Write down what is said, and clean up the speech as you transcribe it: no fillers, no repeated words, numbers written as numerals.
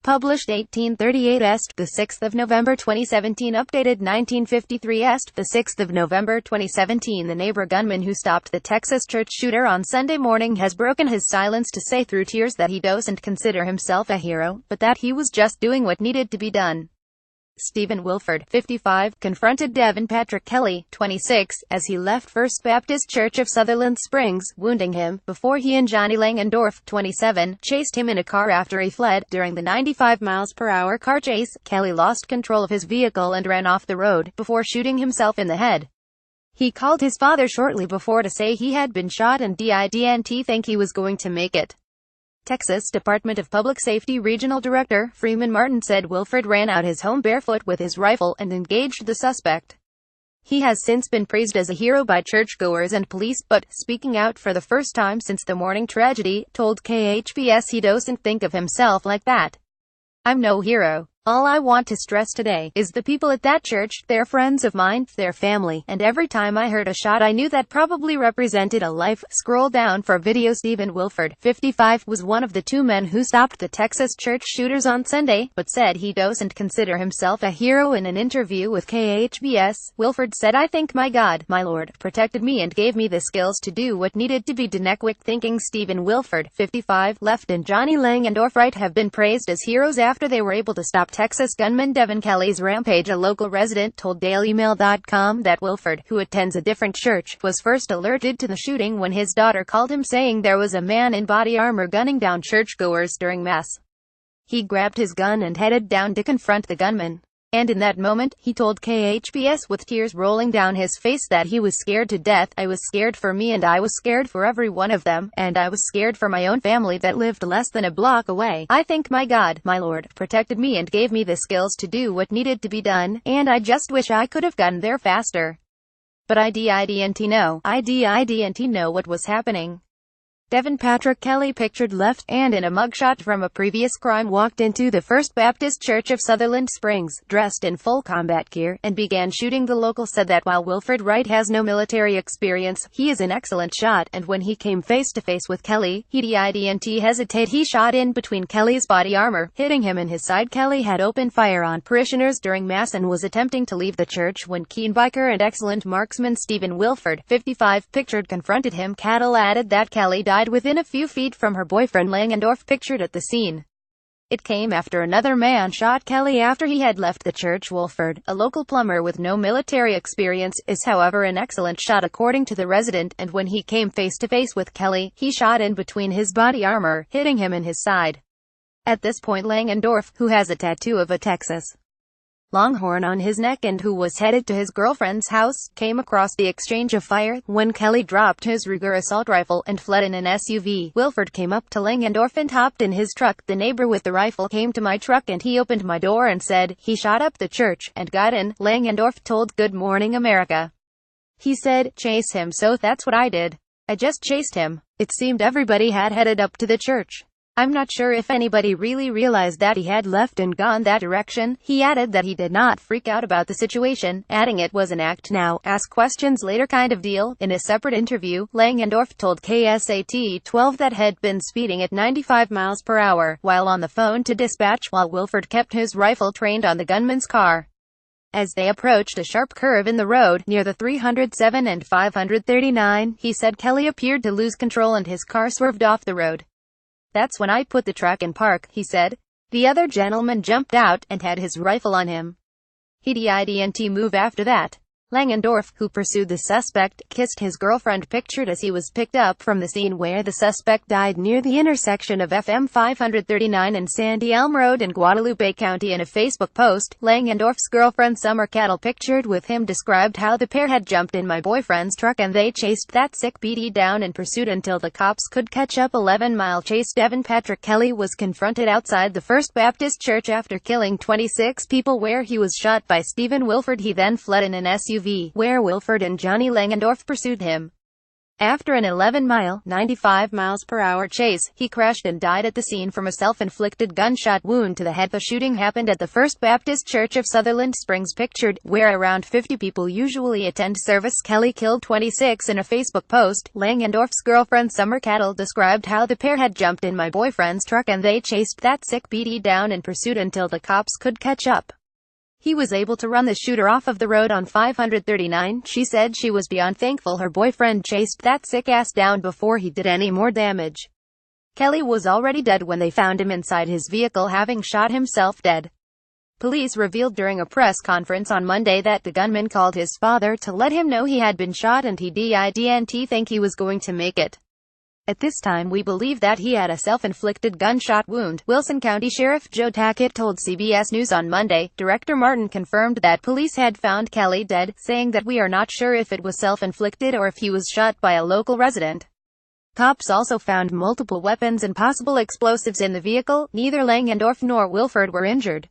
Published 1838 est. The 6th of November 2017. Updated 1953 est. The 6th of November 2017. The neighbor gunman who stopped the Texas church shooter on Sunday morning has broken his silence to say through tears that he doesn't consider himself a hero, but that he was just doing what needed to be done. Stephen Willeford, 55, confronted Devin Patrick Kelley, 26, as he left First Baptist Church of Sutherland Springs, wounding him, before he and Johnnie Langendorff, 27, chased him in a car after he fled. During the 95 miles per hour car chase, Kelley lost control of his vehicle and ran off the road, before shooting himself in the head. He called his father shortly before to say he had been shot and didn't think he was going to make it. Texas Department of Public Safety Regional Director Freeman Martin said Willeford ran out his home barefoot with his rifle and engaged the suspect. He has since been praised as a hero by churchgoers and police, but, speaking out for the first time since the morning tragedy, told KHBS he doesn't think of himself like that. "I'm no hero. All I want to stress today is the people at that church. They're friends of mine, they're family, and every time I heard a shot I knew that probably represented a life." Scroll down for video. Stephen Willeford, 55, was one of the two men who stopped the Texas church shooters on Sunday, but said he doesn't consider himself a hero. In an interview with KHBS, Willeford said, "I think my God, my Lord, protected me and gave me the skills to do what needed to be done." Quick thinking. Stephen Willeford, 55, left and Johnnie Langendorff right have been praised as heroes after they were able to stop Texas gunman Devin Kelleys. Rampage. A local resident told dailymail.com that Willeford, who attends a different church, was first alerted to the shooting when his daughter called him saying there was a man in body armor gunning down churchgoers during Mass. He grabbed his gun and headed down to confront the gunman. And in that moment, he told KHBS with tears rolling down his face that he was scared to death. "I was scared for me and I was scared for every one of them, and I was scared for my own family that lived less than a block away. I think my God, my Lord, protected me and gave me the skills to do what needed to be done, and I just wish I could have gotten there faster. But I didn't know what was happening." Devin Patrick Kelley, pictured left, and in a mugshot from a previous crime, walked into the First Baptist Church of Sutherland Springs, dressed in full combat gear, and began shooting. The local said that while Willeford Wright has no military experience, he is an excellent shot, and when he came face to face with Kelley, he didn't hesitate. He shot in between Kelley's body armor, hitting him in his side. Kelley had opened fire on parishioners during Mass and was attempting to leave the church when keen biker and excellent marksman Stephen Willeford, 55, pictured confronted him. Caddel added that Kelley died within a few feet from her boyfriend Langendorff, pictured at the scene. It came after another man shot Kelley after he had left the church. Willeford, a local plumber with no military experience, is however an excellent shot according to the resident, and when he came face to face with Kelley, he shot in between his body armor, hitting him in his side. At this point Langendorff, who has a tattoo of a Texas Longhorn on his neck and who was headed to his girlfriend's house, came across the exchange of fire. When Kelley dropped his Ruger assault rifle and fled in an SUV, Willeford came up to Langendorff and hopped in his truck. "The neighbor with the rifle came to my truck and he opened my door and said he shot up the church, and got in," Langendorff told Good Morning America. He said, "Chase him, so that's what I did. I just chased him. It seemed everybody had headed up to the church. I'm not sure if anybody really realized that he had left and gone that direction." He added that he did not freak out about the situation, adding it was an act now, ask questions later kind of deal. In a separate interview, Langendorff told KSAT 12 that had been speeding at 95 miles per hour, while on the phone to dispatch, while Willeford kept his rifle trained on the gunman's car. As they approached a sharp curve in the road, near the 307 and 539, he said Kelley appeared to lose control and his car swerved off the road. "That's when I put the truck in park," he said. "The other gentleman jumped out, and had his rifle on him. He didn't move after that." Langendorff, who pursued the suspect, kissed his girlfriend, pictured as he was picked up from the scene where the suspect died near the intersection of FM 539 and Sandy Elm Road in Guadalupe County. In a Facebook post, Langendorff's girlfriend Summer Caddel, pictured with him, described how the pair had jumped in my boyfriend's truck and they chased that sick BD down in pursuit until the cops could catch up. 11-mile chase. Devin Patrick Kelley was confronted outside the First Baptist Church after killing 26 people where he was shot by Stephen Willeford. He then fled in an SUV, where Willeford and Johnnie Langendorff pursued him. After an 11-mile (95 miles per hour) chase, he crashed and died at the scene from a self-inflicted gunshot wound to the head. The shooting happened at the First Baptist Church of Sutherland Springs pictured, where around 50 people usually attend service. Kelley killed 26 in a Facebook post. Langendorff's girlfriend Summer Caddel described how the pair had jumped in my boyfriend's truck and they chased that sick BD down in pursuit until the cops could catch up. He was able to run the shooter off of the road on 539. She said she was beyond thankful her boyfriend chased that sick ass down before he did any more damage. Kelley was already dead when they found him inside his vehicle, having shot himself dead. Police revealed during a press conference on Monday that the gunman called his father to let him know he had been shot and he didn't think he was going to make it. At this time we believe that he had a self-inflicted gunshot wound, Wilson County Sheriff Joe Tackett told CBS News on Monday. Director Martin confirmed that police had found Kelley dead, saying that we are not sure if it was self-inflicted or if he was shot by a local resident. Cops also found multiple weapons and possible explosives in the vehicle. Neither Langendorff nor Willeford were injured.